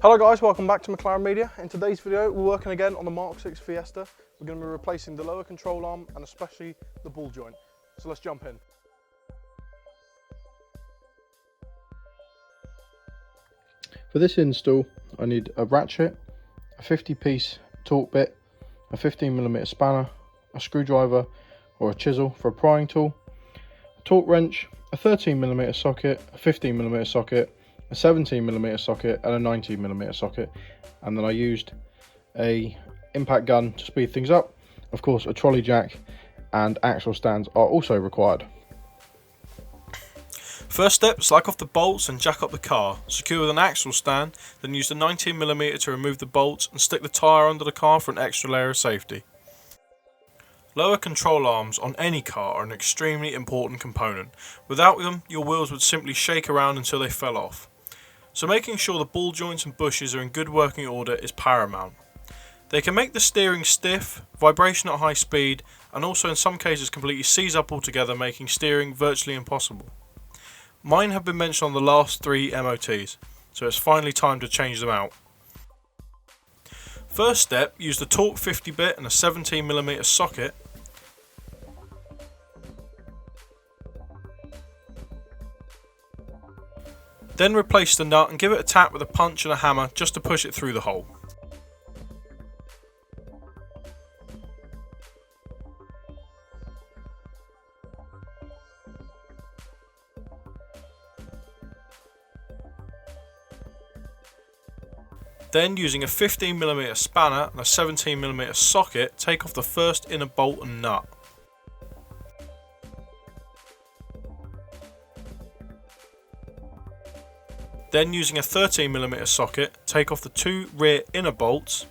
Hello guys, welcome back to McLaren Media. In today's video we're working again on the Mk6 Fiesta. We're going to be replacing the lower control arm and especially the ball joint. So let's jump in. For this install I need a ratchet, a 50-piece torque bit, a 15mm spanner, a screwdriver or a chisel for a prying tool, a torque wrench, a 13mm socket, a 15mm socket, a 17mm socket and a 19mm socket, and then I used a impact gun to speed things up. Of course a trolley jack and axle stands are also required. First step, slack off the bolts and jack up the car. Secure with an axle stand, then use the 19mm to remove the bolts and stick the tyre under the car for an extra layer of safety. Lower control arms on any car are an extremely important component. Without them, your wheels would simply shake around until they fell off. So making sure the ball joints and bushes are in good working order is paramount. They can make the steering stiff, vibration at high speed, and also in some cases completely seize up altogether, making steering virtually impossible. Mine have been mentioned on the last 3 MOTs, so it's finally time to change them out. First step, use the torque 50 bit and a 17mm socket. Then replace the nut and give it a tap with a punch and a hammer just to push it through the hole. Then using a 15mm spanner and a 17mm socket, take off the first inner bolt and nut. Then using a 13mm socket, take off the 2 rear inner bolts.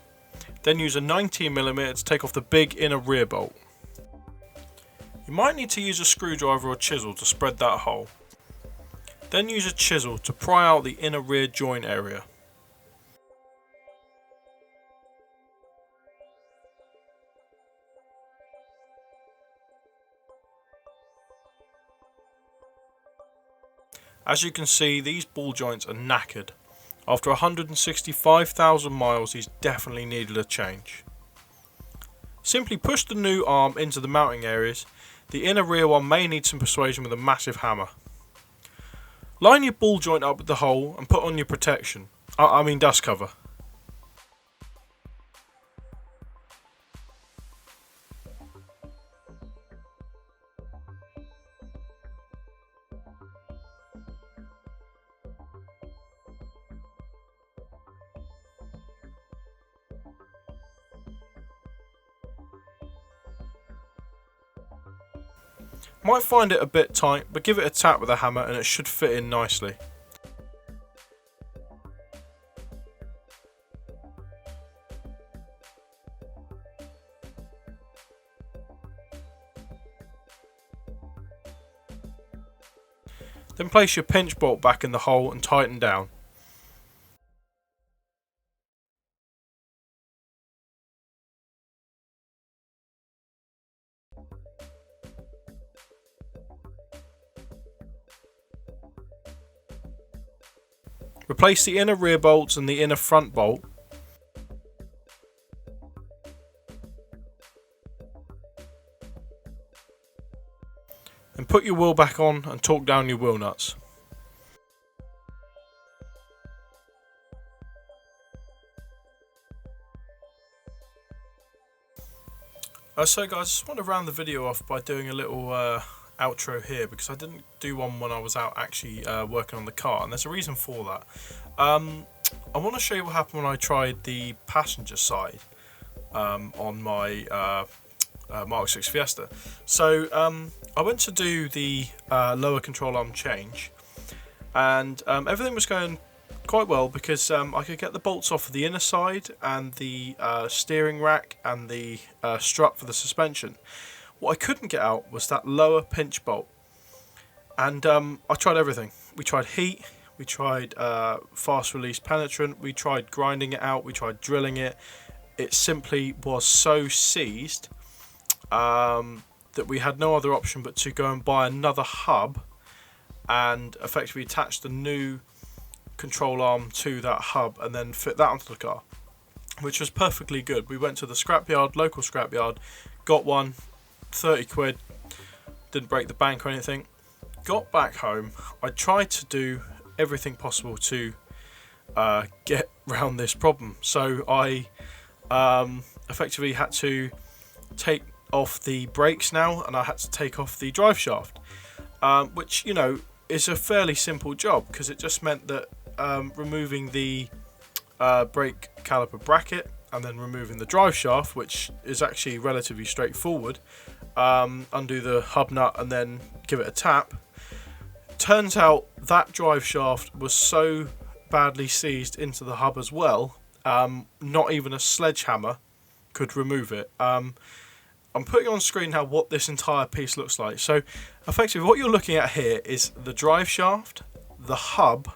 Then use a 19mm to take off the big inner rear bolt. You might need to use a screwdriver or chisel to spread that hole. Then use a chisel to pry out the inner rear joint area. As you can see, these ball joints are knackered. After 165,000 miles, these definitely needed a change. Simply push the new arm into the mounting areas. The inner rear one may need some persuasion with a massive hammer. Line your ball joint up with the hole and put on your protection. I mean dust cover. Might find it a bit tight, but give it a tap with a hammer and it should fit in nicely. Then place your pinch bolt back in the hole and tighten down. Replace the inner rear bolts and the inner front bolt. And put your wheel back on and torque down your wheel nuts. So guys, I just want to round the video off by doing a little outro here, because I didn't do one when I was out actually working on the car, and there's a reason for that. I want to show you what happened when I tried the passenger side on my Mk6 Fiesta. So I went to do the lower control arm change, and everything was going quite well, because I could get the bolts off of the inner side and the steering rack and the strut for the suspension. What I couldn't get out was that lower pinch bolt, and I tried everything. We tried heat, we tried fast release penetrant, we tried grinding it out, we tried drilling it. It simply was so seized that we had no other option but to go and buy another hub and effectively attach the new control arm to that hub and then fit that onto the car, which was perfectly good. We went to the scrapyard, local scrapyard, got one, 30 quid, didn't break the bank or anything. Got back home, I tried to do everything possible to get around this problem. So I effectively had to take off the brakes now, and I had to take off the drive shaft, which, you know, is a fairly simple job, because it just meant that removing the brake caliper bracket and then removing the drive shaft, which is actually relatively straightforward, undo the hub nut and then give it a tap. Turns out that drive shaft was so badly seized into the hub as well, not even a sledgehammer could remove it. I'm putting on screen now what this entire piece looks like. So effectively what you're looking at here is the drive shaft, the hub,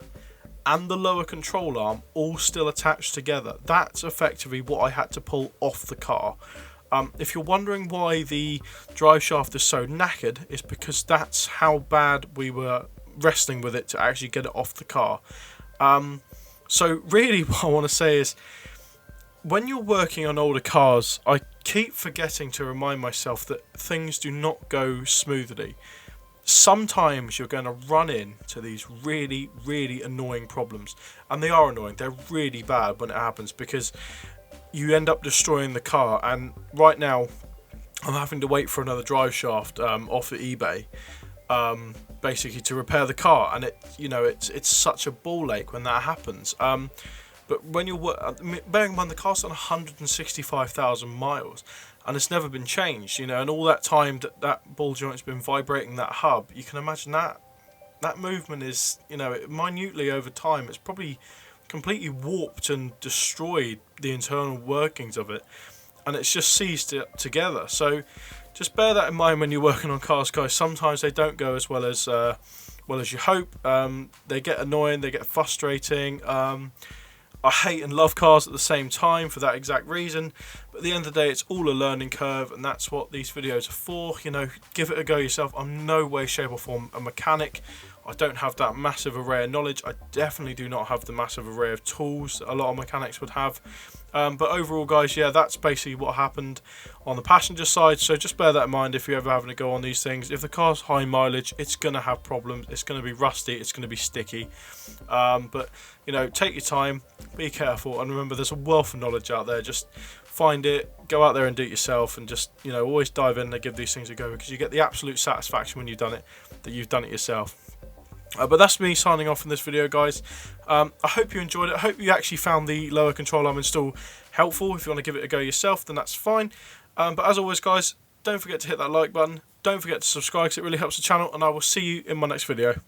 and the lower control arm all still attached together. That's effectively what I had to pull off the car. If you're wondering why the drive shaft is so knackered, it's because that's how bad we were wrestling with it to actually get it off the car. So really what I want to say is, when you're working on older cars, I keep forgetting to remind myself that things do not go smoothly. Sometimes you're going to run into these really, really annoying problems, and they are annoying. They're really bad when it happens, because you end up destroying the car. And right now I'm having to wait for another drive shaft off of eBay, basically to repair the car, and it's such a ball ache when that happens. But when you're bearing in mind the car's on 165,000 miles and it's never been changed, and all that time that ball joint's been vibrating that hub, you can imagine that movement is, minutely over time, it's probably completely warped and destroyed the internal workings of it, and it's just seized it together. So just bear that in mind when you're working on cars, guys. Sometimes they don't go as well as you hope. They get annoying, they get frustrating. I hate and love cars at the same time for that exact reason, but at the end of the day, it's all a learning curve, and that's what these videos are for. Give it a go yourself. I'm no way, shape or form a mechanic. I don't have that massive array of knowledge. I definitely do not have the massive array of tools that a lot of mechanics would have. But overall, guys, yeah, that's basically what happened on the passenger side. So just bear that in mind if you're ever having to go on these things. If the car's high mileage, it's going to have problems. It's going to be rusty. It's going to be sticky. But, take your time, be careful, and remember, there's a wealth of knowledge out there. Just find it, go out there and do it yourself, and just, always dive in and give these things a go, because you get the absolute satisfaction when you've done it, that you've done it yourself. But that's me signing off in this video, guys. I hope you enjoyed it. I hope you actually found the lower control arm install helpful. If you want to give it a go yourself, then that's fine. But as always, guys, don't forget to hit that like button. Don't forget to subscribe, because it really helps the channel, and I will see you in my next video.